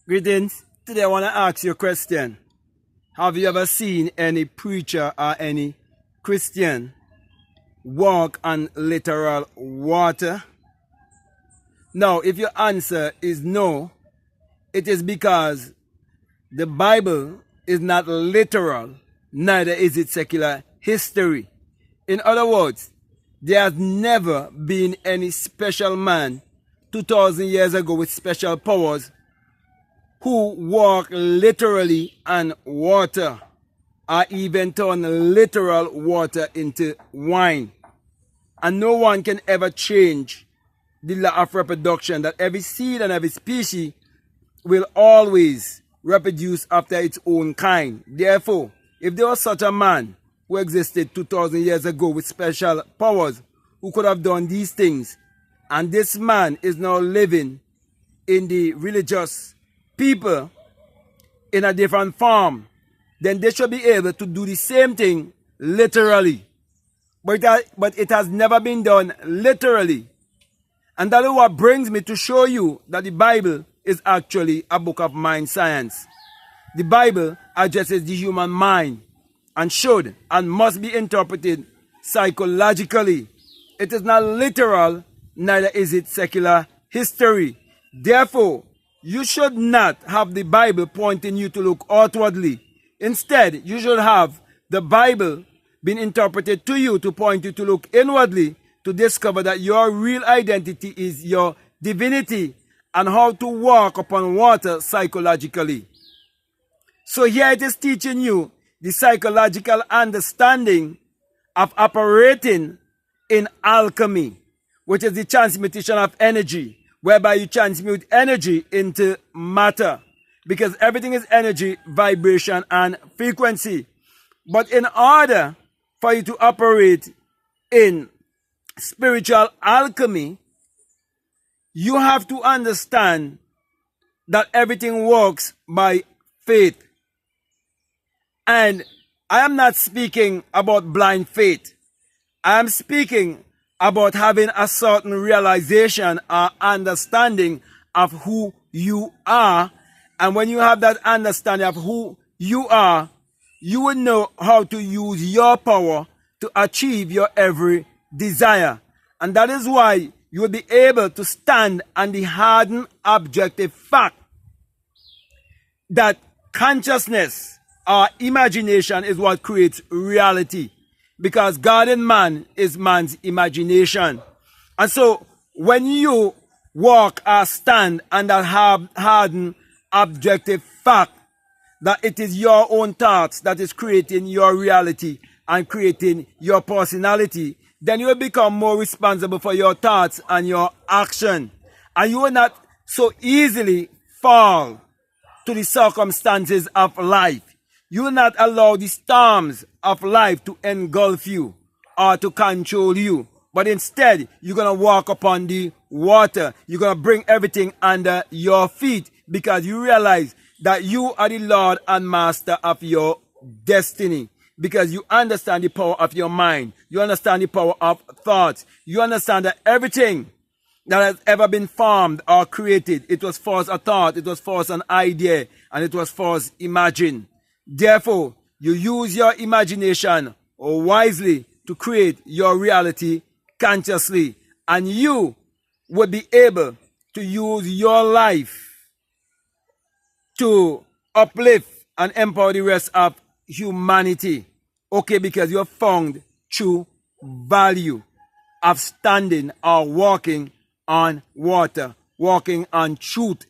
Greetings. Today I want to ask you a question. Have you ever seen any preacher or any Christian walk on literal water? Now, if your answer is no, it is because the Bible is not literal, neither is it secular history. In other words, there has never been any special man 2,000 years ago with special powers who walk literally on water or even turn literal water into wine. And no one can ever change the law of reproduction, that every seed and every species will always reproduce after its own kind. Therefore, if there was such a man who existed 2,000 years ago with special powers who could have done these things, and this man is now living in the religious people in a different form, then they should be able to do the same thing literally. But it has never been done literally. And that is what brings me to show you that the Bible is actually a book of mind science. The Bible addresses the human mind and should and must be interpreted psychologically. It is not literal, neither is it secular history. Therefore, you should not have the Bible pointing you to look outwardly. Instead, you should have the Bible being interpreted to you to point you to look inwardly, to discover that your real identity is your divinity and how to walk upon water psychologically. So here it is teaching you the psychological understanding of operating in alchemy, which is the transmutation of energy, whereby you transmute energy into matter, because everything is energy, vibration, and frequency. But in order for you to operate in spiritual alchemy, you have to understand that everything works by faith. And I am not speaking about blind faith. I am speaking about having a certain realization or understanding of who you are. And when you have that understanding of who you are, you will know how to use your power to achieve your every desire. And that is why you will be able to stand on the hardened objective fact that consciousness or imagination is what creates reality. Because God in man is man's imagination. And so when you walk or stand on that hardened objective fact that it is your own thoughts that is creating your reality and creating your personality, then you will become more responsible for your thoughts and your action. And you will not so easily fall to the circumstances of life. You will not allow the storms of life to engulf you or to control you. But instead, you're going to walk upon the water. You're going to bring everything under your feet because you realize that you are the Lord and Master of your destiny. Because you understand the power of your mind. You understand the power of thoughts. You understand that everything that has ever been formed or created, it was first a thought, it was first an idea, and it was first imagined. Therefore, you use your imagination wisely to create your reality consciously. And you will be able to use your life to uplift and empower the rest of humanity. Okay, because you have found true value of standing or walking on water, walking on truth,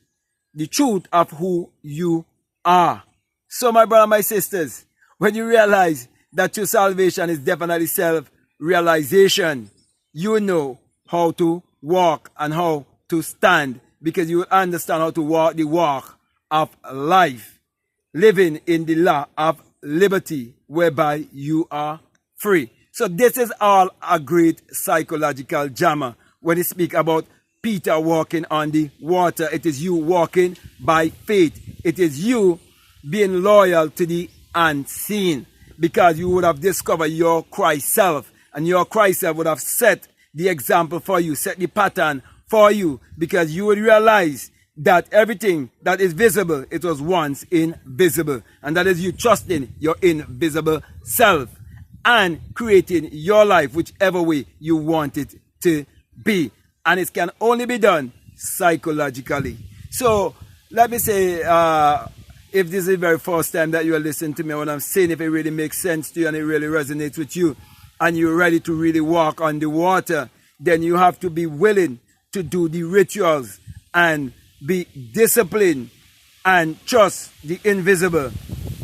the truth of who you are. So my brother, my sisters, when you realize that your salvation is definitely self-realization, you know how to walk and how to stand, because you will understand how to walk the walk of life, living in the law of liberty, whereby you are free. So this is all a great psychological drama. When you speak about Peter walking on the water, it is you walking by faith. It is you being loyal to the unseen, because you would have discovered your Christ self, and your Christ self would have set the example for you, set the pattern for you, because you would realize that everything that is visible, it was once invisible. And that is you trusting your invisible self and creating your life whichever way you want it to be. And it can only be done psychologically. So let me say, if this is the very first time that you are listening to me, what I'm saying, if it really makes sense to you and it really resonates with you and you're ready to really walk on the water, then you have to be willing to do the rituals and be disciplined and trust the invisible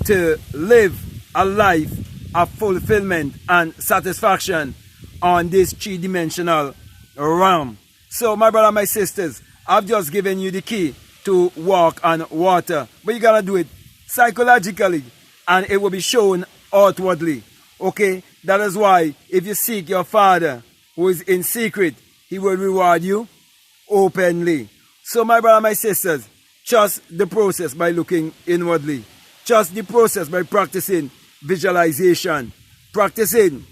to live a life of fulfillment and satisfaction on this three-dimensional realm. So my brother, my sisters, I've just given you the key to walk on water, but you gotta do it psychologically and it will be shown outwardly. Okay, that is why if you seek your Father who is in secret, he will reward you openly. So my brother, my sisters, trust the process by looking inwardly. Trust the process by practicing visualization, practicing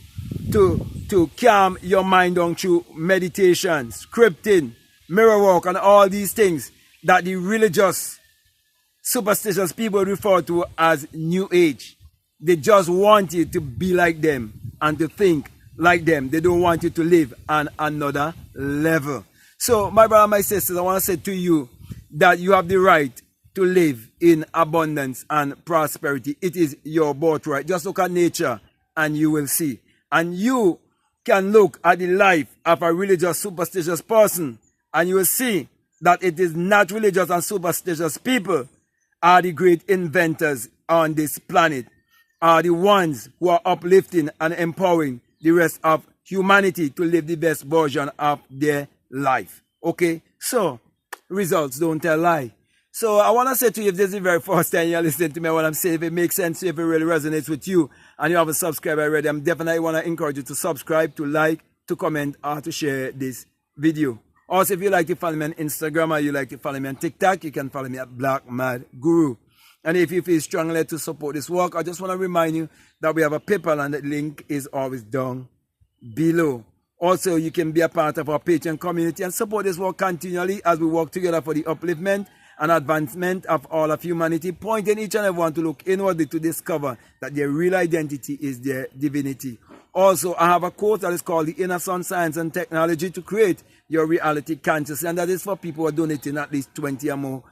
to calm your mind down through meditation, scripting, mirror work, and all these things that the religious, superstitious people refer to as New Age. They just want you to be like them and to think like them. They don't want you to live on another level. So, my brother, my sisters, I want to say to you that you have the right to live in abundance and prosperity. It is your birthright. Just look at nature and you will see. And you can look at the life of a religious, superstitious person and you will see that it is not religious and superstitious people are the great inventors on this planet, are the ones who are uplifting and empowering the rest of humanity to live the best version of their life. Okay, so results don't tell lie. So I want to say to you, if this is the very first time you're listening to me, what I'm saying, if it makes sense, if it really resonates with you and you haven't subscribed already, I'm definitely want to encourage you to subscribe, to like, to comment, or to share this video. Also, if you like to follow me on Instagram or you like to follow me on TikTok, you can follow me at Black Mad Guru. And if you feel strongly to support this work, I just want to remind you that we have a PayPal and the link is always down below. Also, you can be a part of our Patreon community and support this work continually as we work together for the upliftment and advancement of all of humanity, pointing each and everyone to look inwardly to discover that their real identity is their divinity. Also, I have a quote that is called the Inner Sun Science and Technology to Create Your Reality Consciously, and that is for people who are donating at least $20 or more.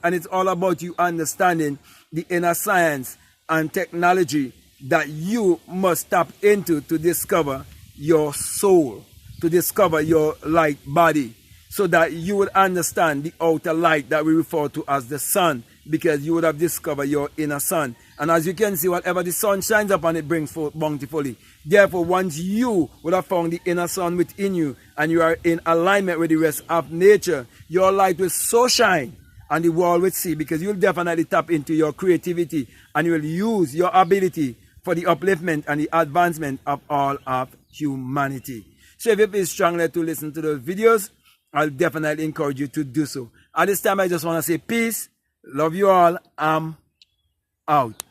And it's all about you understanding the inner science and technology that you must tap into to discover your soul, to discover your light body, so that you would understand the outer light that we refer to as the sun, because you would have discovered your inner sun. And as you can see, whatever the sun shines upon, it brings forth bountifully. Therefore, once you would have found the inner sun within you and you are in alignment with the rest of nature, your light will so shine and the world will see, because you'll definitely tap into your creativity and you will use your ability for the upliftment and the advancement of all of humanity. So if you feel strongly to listen to those videos, I'll definitely encourage you to do so. At this time, I just want to say peace. Love you all. I'm out.